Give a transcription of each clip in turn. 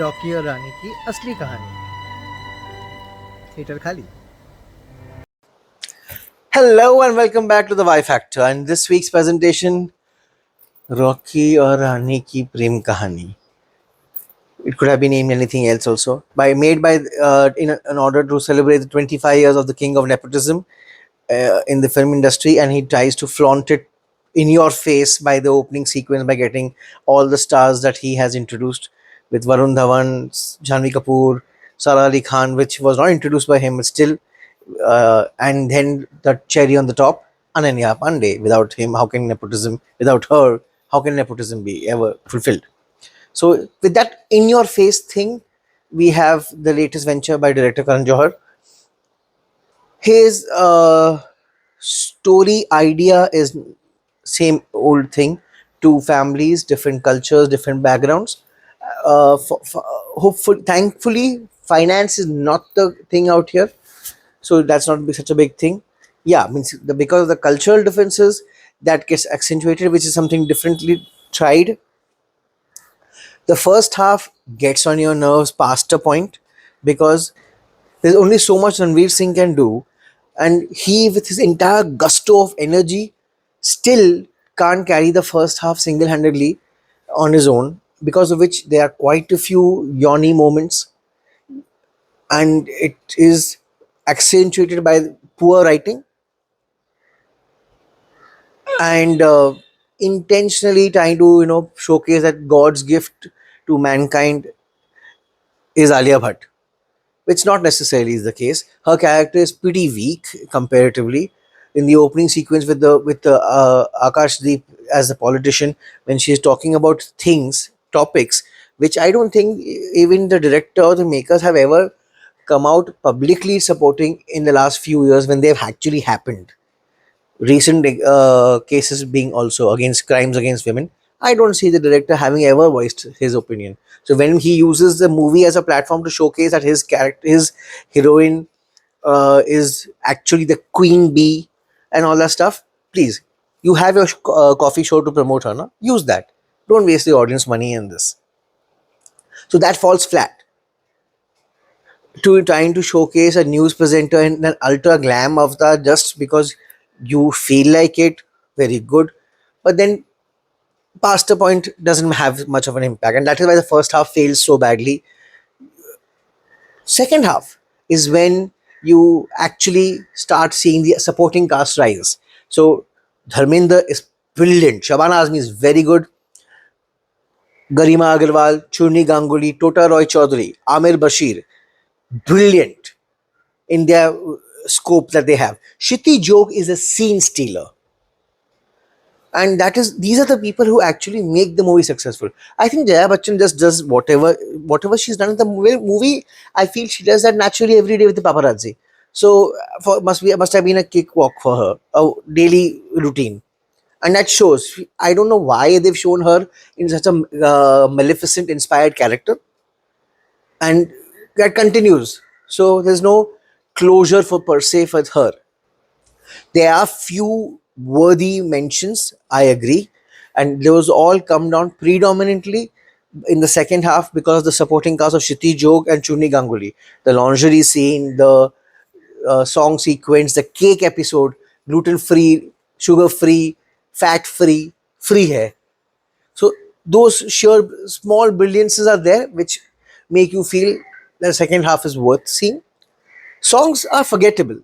Rocky और रानी की असली कहानी। थिएटर खाली। Hello and welcome back to the Y Factor. And this week's presentation, Rocky or Rani ki Prem Kahani. It could have been named anything else also. Made by in order to celebrate the 25 years of the king of nepotism in the film industry, and he tries to flaunt it in your face by the opening sequence by getting all the stars that he has introduced with Varun Dhawan, Janvi Kapoor, Sara Ali Khan, which was not introduced by him, but still, and then the cherry on the top, Ananya Pandey. Without him, how can nepotism? Without her, how can nepotism be ever fulfilled? So, with that in your face thing, we have the latest venture by director Karan Johar. His story idea is same old thing: two families, different cultures, different backgrounds. Hopefully, thankfully, finance is not the thing out here, so that's not such a big thing. Yeah, means because of the cultural differences that gets accentuated, which is something differently tried. The first half gets on your nerves past a point because there's only so much Ranveer Singh can do, and he, with his entire gusto of energy, still can't carry the first half single handedly on his own, because of which there are quite a few yawny moments, and it is accentuated by poor writing and intentionally trying to showcase that God's gift to mankind is Alia Bhatt, which not necessarily is the case. Her character is pretty weak comparatively. In the opening sequence with the Akashdeep as the politician, when she is talking about things, topics which I don't think even the director or the makers have ever come out publicly supporting in the last few years when they've actually happened. Recent cases being also against crimes against women. I don't see the director having ever voiced his opinion. So when he uses the movie as a platform to showcase that his character, his heroine, is actually the queen bee and all that stuff, please, you have your coffee show to promote her, no? Use that. Don't waste the audience money in this. So that falls flat. To trying to showcase a news presenter in an ultra glam avatar just because you feel like it, very good. But then past the point doesn't have much of an impact, and that is why the first half fails so badly. Second half is when you actually start seeing the supporting cast rise. So Dharmender is brilliant, Shabana Azmi is very good, Garima Agarwal, Churni Ganguly, Tota Roy Chaudhary, Amir Bashir, brilliant in their scope that they have. Shiti Jog is a scene stealer, and that is these are the people who actually make the movie successful. I think Jaya Bachchan just does whatever she's done in the movie. I feel she does that naturally every day with the paparazzi. So must have been a cakewalk for her, a daily routine, and that shows. I don't know why they've shown her in such a maleficent inspired character, and that continues. So there's no closure for per se for her. There are few worthy mentions, I agree, and those all come down predominantly in the second half because of the supporting cast of Shiti Jog and Chuni Ganguly. The lingerie scene, the song sequence, the cake episode, gluten free, sugar free, fat free, free hai. So those sheer small brilliances are there which make you feel the second half is worth seeing. Songs are forgettable.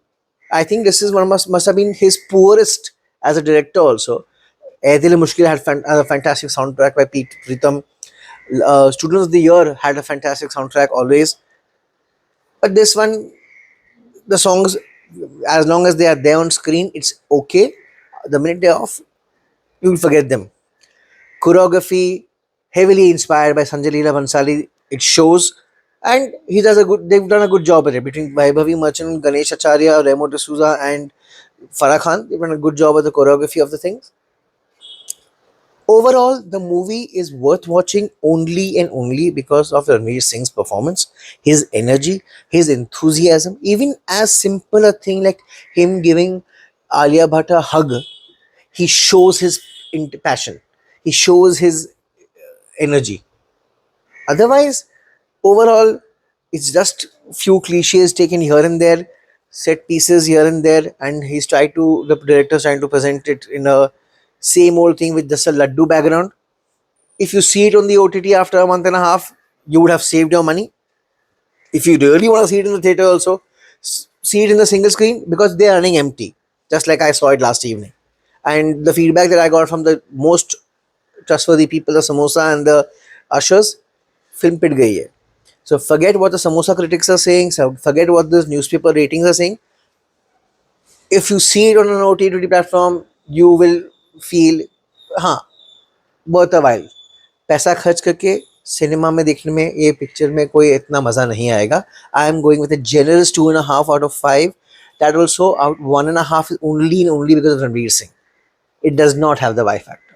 I think this is one must have been his poorest as a director also. Eh Dil Hai Mushkil had a fantastic soundtrack by Pete Pritam. Students of the Year had a fantastic soundtrack always. But this one, the songs, as long as they are there on screen, it's okay. The minute they're off, you'll forget them. Choreography, heavily inspired by Sanjay Leela Bhansali, it shows. And they've done a good job at it. Between Vaibhavi Merchant, Ganesh Acharya, Remo D'Souza, and Farah Khan, they've done a good job at the choreography of the things. Overall, the movie is worth watching only and only because of Ranveer Singh's performance, his energy, his enthusiasm. Even as simple a thing like him giving Alia Bhatt a hug, he shows his passion. He shows his energy. Otherwise, overall, it's just few cliches taken here and there, set pieces here and there, and the director's trying to present it in a same old thing with just a laddu background. If you see it on the OTT after a month and a half, you would have saved your money. If you really want to see it in the theater, also see it in the single screen because they are running empty, just like I saw it last evening. And the feedback that I got from the most trustworthy people, the samosa and the ushers, film pit gayi hai. So forget what the samosa critics are saying. So forget what the newspaper ratings are saying. If you see it on an OTT platform, you will feel, हाँ, worth a while. पैसा खर्च करके cinema में देखने में ये picture में कोई इतना मज़ा नहीं आएगा. I am going with a generous 2.5 out of 5. That also out 1.5 is only because of Ranveer Singh. It does not have the Y factor.